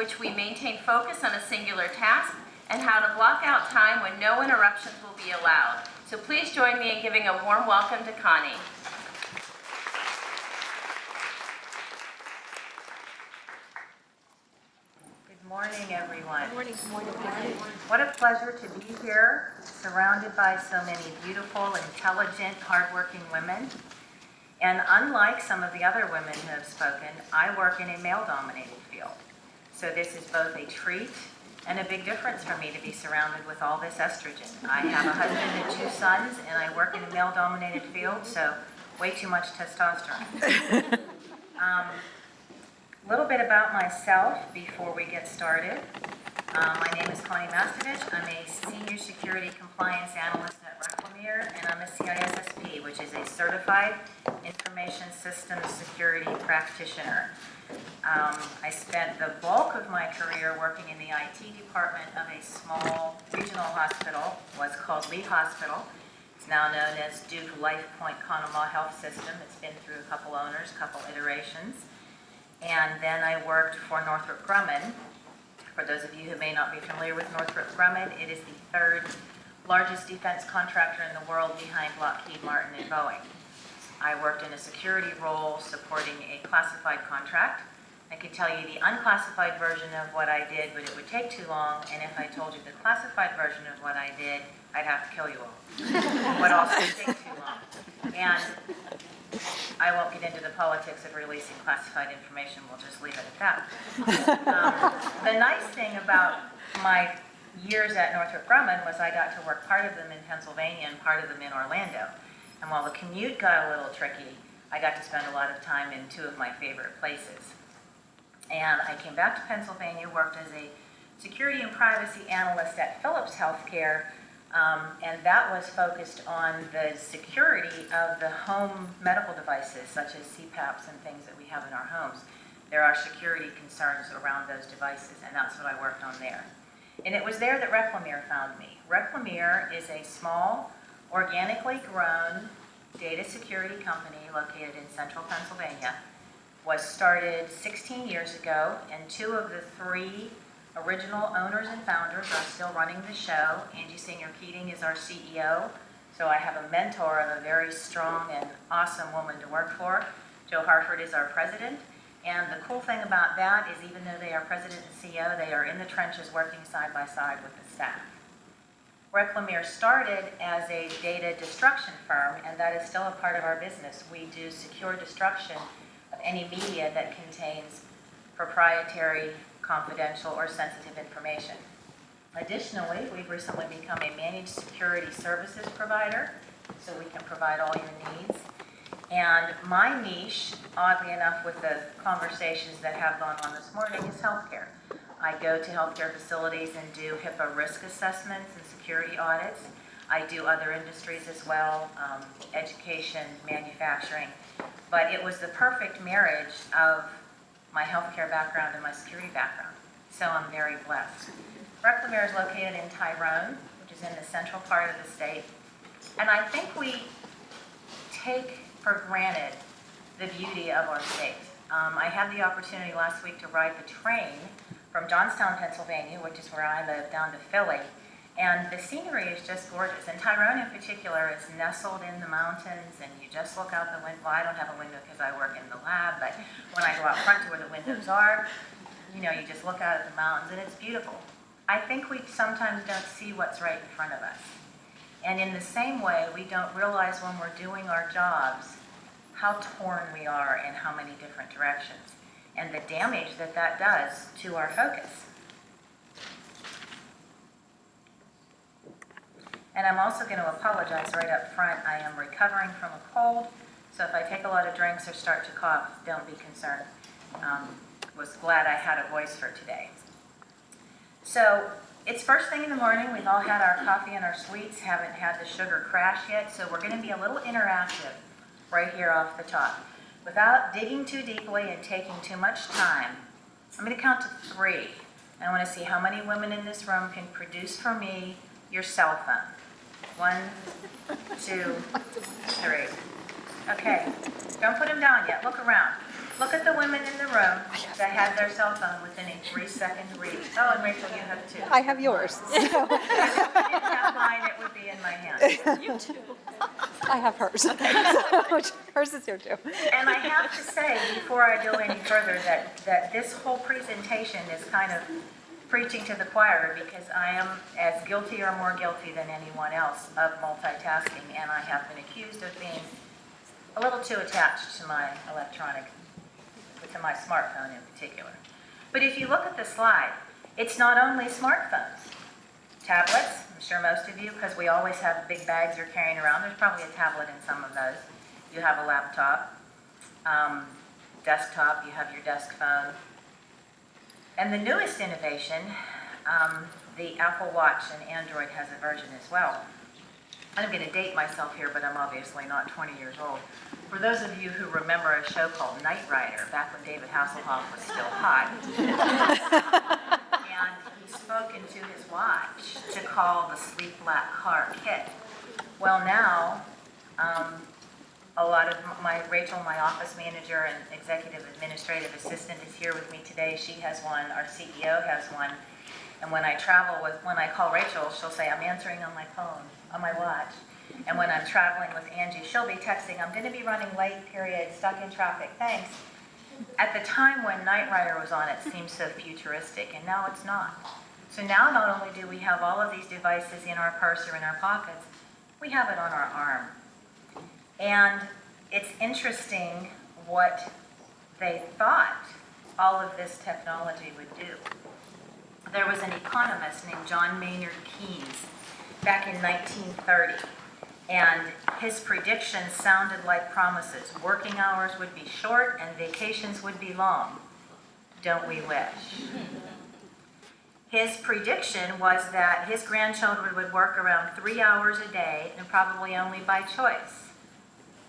which we maintain focus on a singular task, and how to block out time when no interruptions will be allowed. So please join me in giving a warm welcome to Connie. Good morning, everyone. Good morning. Good morning. What a pleasure to be here, surrounded by so many beautiful, intelligent, hardworking women. And unlike some of the other women who have spoken, I work in a male-dominated field. So this is both a treat and a big difference for me to be surrounded with all this estrogen. I have a husband and 2 sons, and I work in a male-dominated field, so way too much testosterone. A little bit about myself before we get started. My name is Connie Mastovich. I'm a Senior Security Compliance Analyst at Reclamere, and I'm a CISSP, which is a Certified Information Systems Security Practitioner. I spent the bulk of my career working in the IT department of a small regional hospital, what's called Lee Hospital. It's now known as Duke Life Point Conemaugh Health System. It's been through a couple owners, a couple iterations. And then I worked for Northrop Grumman. For those of you who may not be familiar with Northrop Grumman, it is the 3rd largest defense contractor in the world behind Lockheed Martin and Boeing. I worked in a security role supporting a classified contract. I could tell you the unclassified version of what I did, but it would take too long, and if I told you the classified version of what I did, I'd have to kill you all. It would also take too long. And I won't get into the politics of releasing classified information. We'll just leave it at that. The nice thing about my years at Northrop Grumman was I got to work part of them in Pennsylvania and part of them in Orlando. And while the commute got a little tricky, I got to spend a lot of time in 2 of my favorite places. And I came back to Pennsylvania, worked as a security and privacy analyst at Philips Healthcare, and that was focused on the security of the home medical devices, such as CPAPs and things that we have in our homes. There are security concerns around those devices, and that's what I worked on there. And it was there that Reclamere found me. Reclamere is a small, organically grown data security company located in central Pennsylvania. Was started 16 years ago, and 2 of the 3 original owners and founders are still running the show. Angie Singer-Keating is our CEO, so I have a mentor of a very strong and awesome woman to work for. Joe Harford is our president, and the cool thing about that is even though they are president and CEO, they are in the trenches working side by side with the staff. Reclamere started as a data destruction firm, and that is still a part of our business. We do secure destruction of any media that contains proprietary, confidential, or sensitive information. Additionally, we've recently become a managed security services provider, so we can provide all your needs. And my niche, oddly enough, with the conversations that have gone on this morning, is healthcare. I go to healthcare facilities and do HIPAA risk assessments and security audits. I do other industries as well, education, manufacturing. But it was the perfect marriage of my healthcare background and my security background. So I'm very blessed. Reclamere is located in Tyrone, which is in the central part of the state. And I think we take for granted the beauty of our state. I had the opportunity last week to ride the train from Johnstown, Pennsylvania, which is where I live, down to Philly. And the scenery is just gorgeous. And Tyrone in particular is nestled in the mountains, and you just look out the window. Well, I don't have a window because I work in the lab, but when I go out front to where the windows are, you know, you just look out at the mountains, and it's beautiful. I think we sometimes don't see what's right in front of us. And in the same way, we don't realize when we're doing our jobs how torn we are in how many different directions, and the damage that that does to our focus. And I'm also going to apologize right up front. I am recovering from a cold, so if I take a lot of drinks or start to cough, don't be concerned. Was glad I had a voice for today. So it's first thing in the morning. We've all had our coffee and our sweets, haven't had the sugar crash yet, so we're going to be a little interactive right here off the top. Without digging too deeply and taking too much time, I'm going to count to 3. I want to see how many women in this room can produce for me your cell phone. 1, 2, 3. Okay, don't put them down yet. Look around. Look at the women in the room that had their cell phone within a 3-second read. Oh, and Rachel, you have two. I have yours. If I didn't have mine, it would be in my hand. You too. I have hers. Hers is here too. And I have to say, before I go any further, that this whole presentation is kind of preaching to the choir, because I am as guilty or more guilty than anyone else of multitasking, and I have been accused of being a little too attached to my to my smartphone in particular. But if you look at the slide, it's not only smartphones. Tablets, I'm sure most of you, because we always have big bags you're carrying around, there's probably a tablet in some of those. You have a laptop, desktop, you have your desk phone. And the newest innovation, the Apple Watch, and Android has a version as well. I'm going to date myself here, but I'm obviously not 20 years old. For those of you who remember a show called Knight Rider, back when David Hasselhoff was still hot, and he spoke into his watch to call the sleep black car Kit. Well, now, a lot of Rachel, my office manager and executive administrative assistant, is here with me today. She has one, our CEO has one. And when I call Rachel, she'll say, I'm answering on my phone, on my watch. And when I'm traveling with Angie, she'll be texting, I'm going to be running late, period, stuck in traffic, thanks. At the time when Knight Rider was on, it seemed so futuristic, and now it's not. So now not only do we have all of these devices in our purse or in our pockets, we have it on our arm. And it's interesting what they thought all of this technology would do. There was an economist named John Maynard Keynes back in 1930, and his predictions sounded like promises. Working hours would be short and vacations would be long. Don't we wish? His prediction was that his grandchildren would work around 3 hours a day and probably only by choice.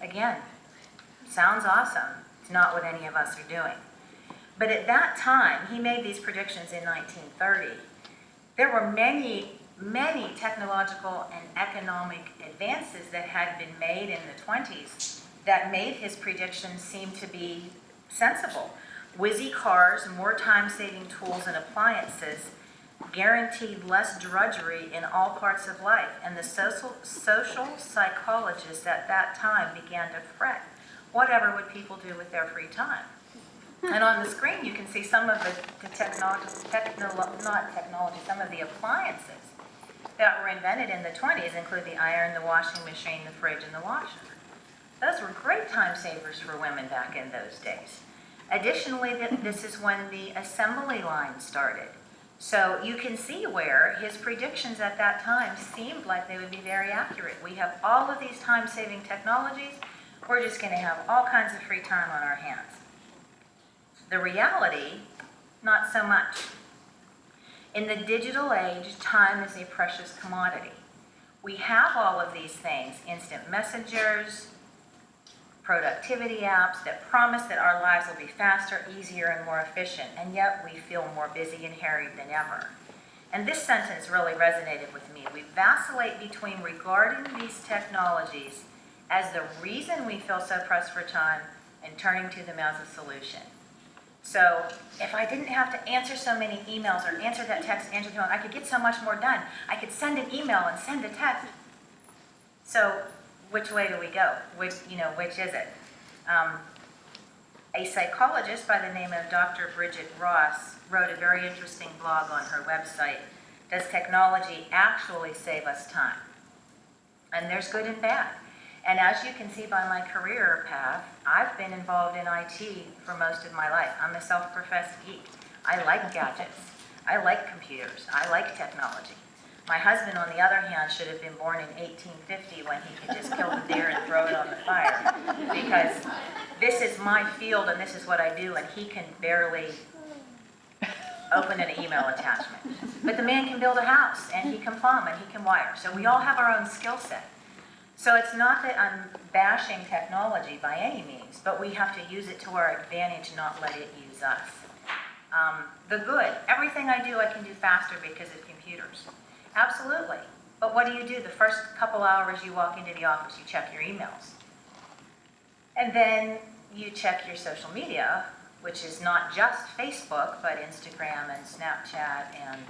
Again, sounds awesome. It's not what any of us are doing. But at that time, he made these predictions in 1930. There were many technological and economic advances that had been made in the 20s that made his predictions seem to be sensible. Whizzy cars, more time-saving tools and appliances guaranteed less drudgery in all parts of life, and the social psychologists at that time began to fret. Whatever would people do with their free time? And on the screen you can see some of some of the appliances that were invented in the 20s include the iron, the washing machine, the fridge, and the washer. Those were great time savers for women back in those days. Additionally, this is when the assembly line started. So you can see where his predictions at that time seemed like they would be very accurate. We have all of these time-saving technologies. We're just going to have all kinds of free time on our hands. The reality, not so much. In the digital age, time is a precious commodity. We have all of these things, instant messengers, productivity apps that promise that our lives will be faster, easier, and more efficient, and yet we feel more busy and harried than ever. And this sentence really resonated with me. We vacillate between regarding these technologies as the reason we feel so pressed for time and turning to them as a solution. So if I didn't have to answer so many emails or answer that text, answer the phone, I could get so much more done. I could send an email and send a text. So which way do we go? Which is it? A psychologist by the name of Dr. Bridget Ross wrote a very interesting blog on her website. Does technology actually save us time? And there's good and bad. And as you can see by my career path, I've been involved in IT for most of my life. I'm a self-professed geek. I like gadgets. I like computers. I like technology. My husband, on the other hand, should have been born in 1850 when he could just kill the deer and throw it on the fire. Because this is my field and this is what I do, and he can barely open an email attachment. But the man can build a house, and he can plumb, and he can wire. So we all have our own skill set. So it's not that I'm bashing technology by any means, but we have to use it to our advantage, not let it use us. The good, everything I do, I can do faster because of computers. Absolutely. But what do? The first couple hours you walk into the office, you check your emails. And then you check your social media, which is not just Facebook, but Instagram and Snapchat and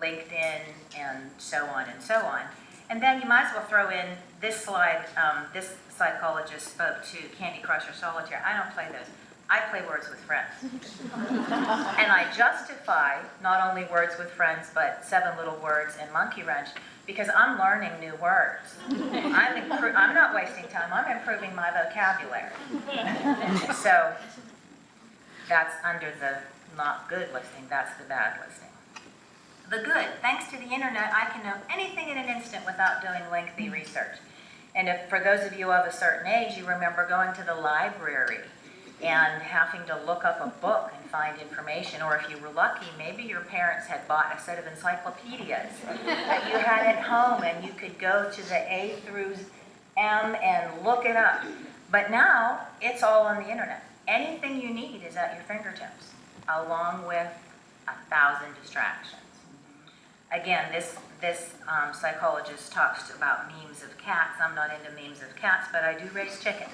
LinkedIn and so on and so on. And then you might as well throw in this slide. This psychologist spoke to Candy Crush or Solitaire. I don't play those. I play Words with Friends. And I justify not only Words with Friends, but 7 Little Words and Monkey Wrench, because I'm learning new words. I'm not wasting time. I'm improving my vocabulary. So that's under the not good listing. That's the bad listing. The good, thanks to the internet, I can know anything in an instant without doing lengthy research. And if, for those of you of a certain age, you remember going to the library and having to look up a book and find information, or if you were lucky, maybe your parents had bought a set of encyclopedias that you had at home and you could go to the A through M and look it up. But now, it's all on the internet. Anything you need is at your fingertips, along with 1,000 distractions. Again, this psychologist talks about memes of cats. I'm not into memes of cats, but I do raise chickens.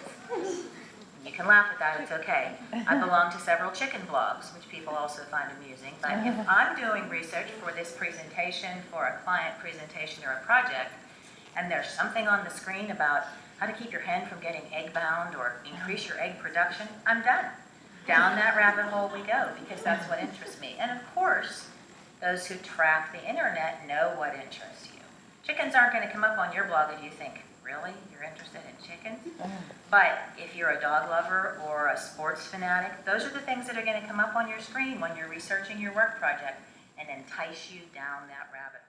You can laugh at that, it's okay. I belong to several chicken blogs, which people also find amusing. But if I'm doing research for this presentation, for a client presentation or a project, and there's something on the screen about how to keep your hen from getting egg-bound or increase your egg production, I'm done. Down that rabbit hole we go, because that's what interests me. And of course, those who track the internet know what interests you. Chickens aren't going to come up on your blog and you think, really? You're interested in chickens? But if you're a dog lover or a sports fanatic, those are the things that are going to come up on your screen when you're researching your work project and entice you down that rabbit hole.